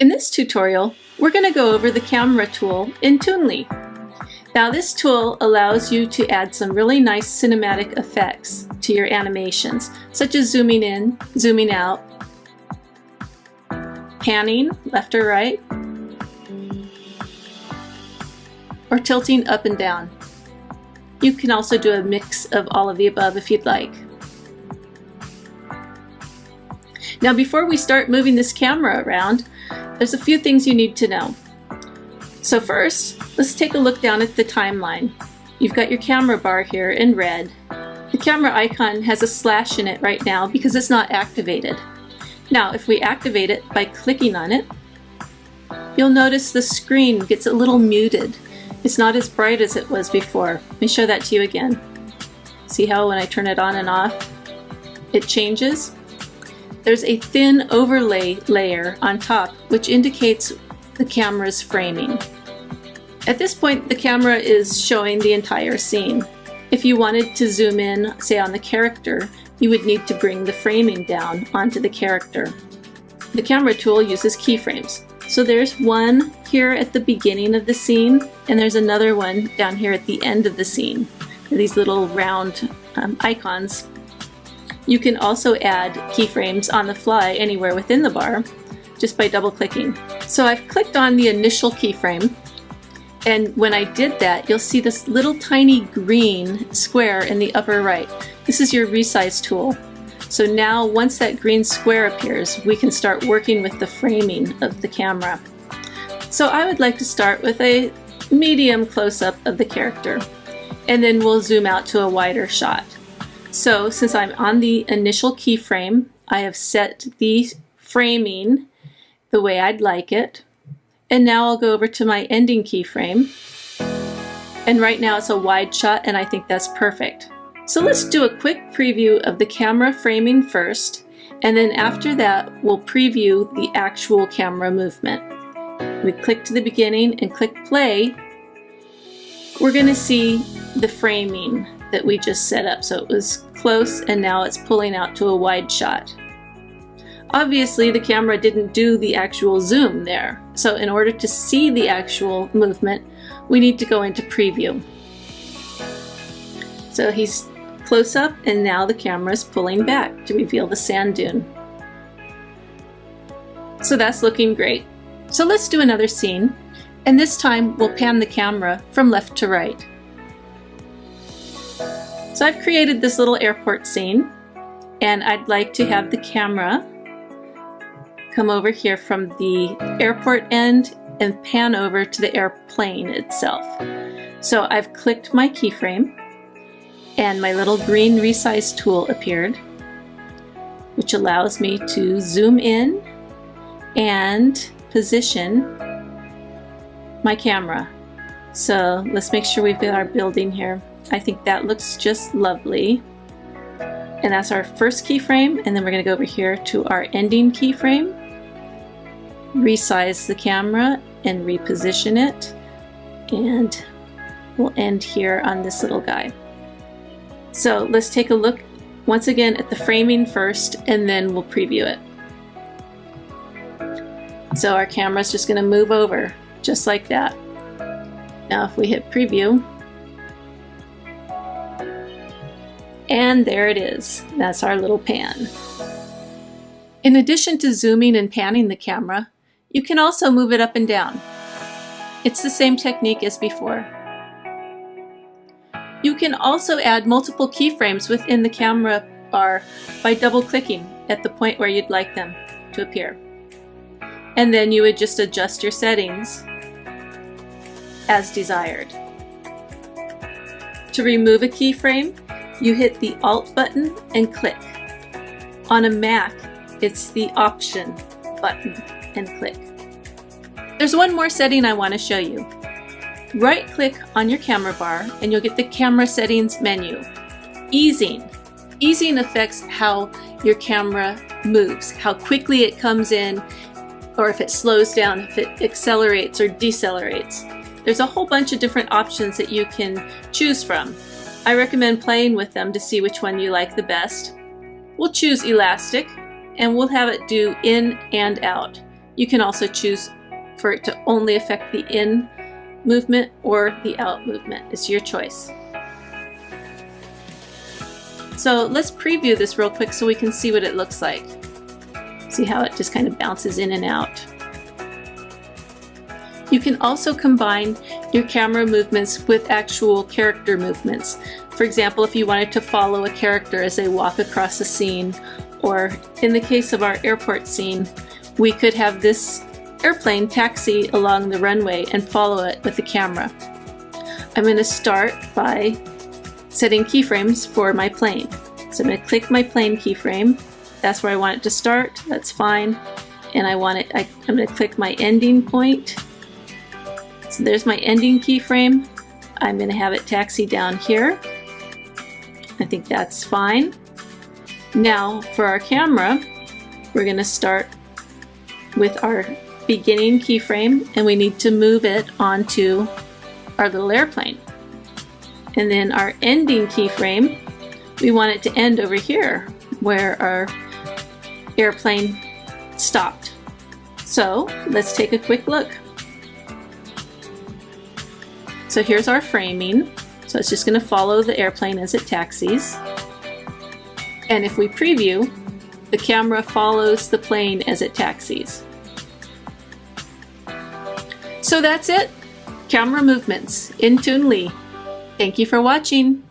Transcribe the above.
In this tutorial, we're going to go over the camera tool in Toonly. Now this tool allows you to add some really nice cinematic effects to your animations, such as zooming in, zooming out, panning left or right, or tilting up and down. You can also do a mix of all of the above if you'd like. Now before we start moving this camera around, there's a few things you need to know. So first, let's take a look down at the timeline. You've got your camera bar here in red. The camera icon has a slash in it right now because it's not activated. Now if we activate it by clicking on it, you'll notice the screen gets a little muted. It's not as bright as it was before. Let me show that to you again. See how when I turn it on and off, it changes? There's a thin overlay layer on top which indicates the camera's framing. At this point, the camera is showing the entire scene. If you wanted to zoom in, say on the character, you would need to bring the framing down onto the character. The camera tool uses keyframes. So there's one here at the beginning of the scene, and there's another one down here at the end of the scene. These little round icons. You can also add keyframes on the fly anywhere within the bar just by double clicking. So I've clicked on the initial keyframe, and when I did that, you'll see this little tiny green square in the upper right. This is your resize tool. So now once that green square appears, we can start working with the framing of the camera. So I would like to start with a medium close-up of the character, and then we'll zoom out to a wider shot. So since I'm on the initial keyframe, I have set the framing the way I'd like it. And now I'll go over to my ending keyframe. And right now it's a wide shot, and I think that's perfect. So let's do a quick preview of the camera framing first, and then after that we'll preview the actual camera movement. We click to the beginning and click play. We're going to see the framing that we just set up. So it was close and now it's pulling out to a wide shot. Obviously the camera didn't do the actual zoom there. So in order to see the actual movement, we need to go into preview. So he's close up and now the camera is pulling back to reveal the sand dune. So that's looking great. So let's do another scene, and this time we'll pan the camera from left to right. So I've created this little airport scene, and I'd like to have the camera come over here from the airport end and pan over to the airplane itself. So I've clicked my keyframe, and my little green resize tool appeared, which allows me to zoom in and position my camera. So let's make sure we've got our building here. I think that looks just lovely. And that's our first keyframe, and then we're going to go over here to our ending keyframe, resize the camera and reposition it, and we'll end here on this little guy. So let's take a look once again at the framing first, and then we'll preview it. So our camera's just going to move over just like that. Now if we hit preview, and there it is. That's our little pan. In addition to zooming and panning the camera, you can also move it up and down. It's the same technique as before. You can also add multiple keyframes within the camera bar by double-clicking at the point where you'd like them to appear. And then you would just adjust your settings as desired. To remove a keyframe, you hit the Alt button and click. On a Mac, it's the Option button and click. There's one more setting I want to show you. Right-click on your camera bar and you'll get the camera settings menu. Easing. Easing affects how your camera moves, how quickly it comes in, or if it slows down, if it accelerates or decelerates. There's a whole bunch of different options that you can choose from. I recommend playing with them to see which one you like the best. We'll choose elastic, and we'll have it do in and out. You can also choose for it to only affect the in movement or the out movement. It's your choice. So let's preview this real quick so we can see what it looks like. See how it just kind of bounces in and out. You can also combine your camera movements with actual character movements. For example, if you wanted to follow a character as they walk across a scene, or in the case of our airport scene, we could have this airplane taxi along the runway and follow it with the camera. I'm going to start by setting keyframes for my plane. So I'm going to click my plane keyframe. That's where I want it to start. That's fine. And I'm going to click my ending point. So there's my ending keyframe. I'm going to have it taxi down here. I think that's fine. Now for our camera, we're going to start with our beginning keyframe, and we need to move it onto our little airplane. And then our ending keyframe, we want it to end over here where our airplane stopped. So let's take a quick look. So here's our framing. So it's just going to follow the airplane as it taxis. And if we preview, the camera follows the plane as it taxis. So that's it. Camera movements in Toonly. Thank you for watching.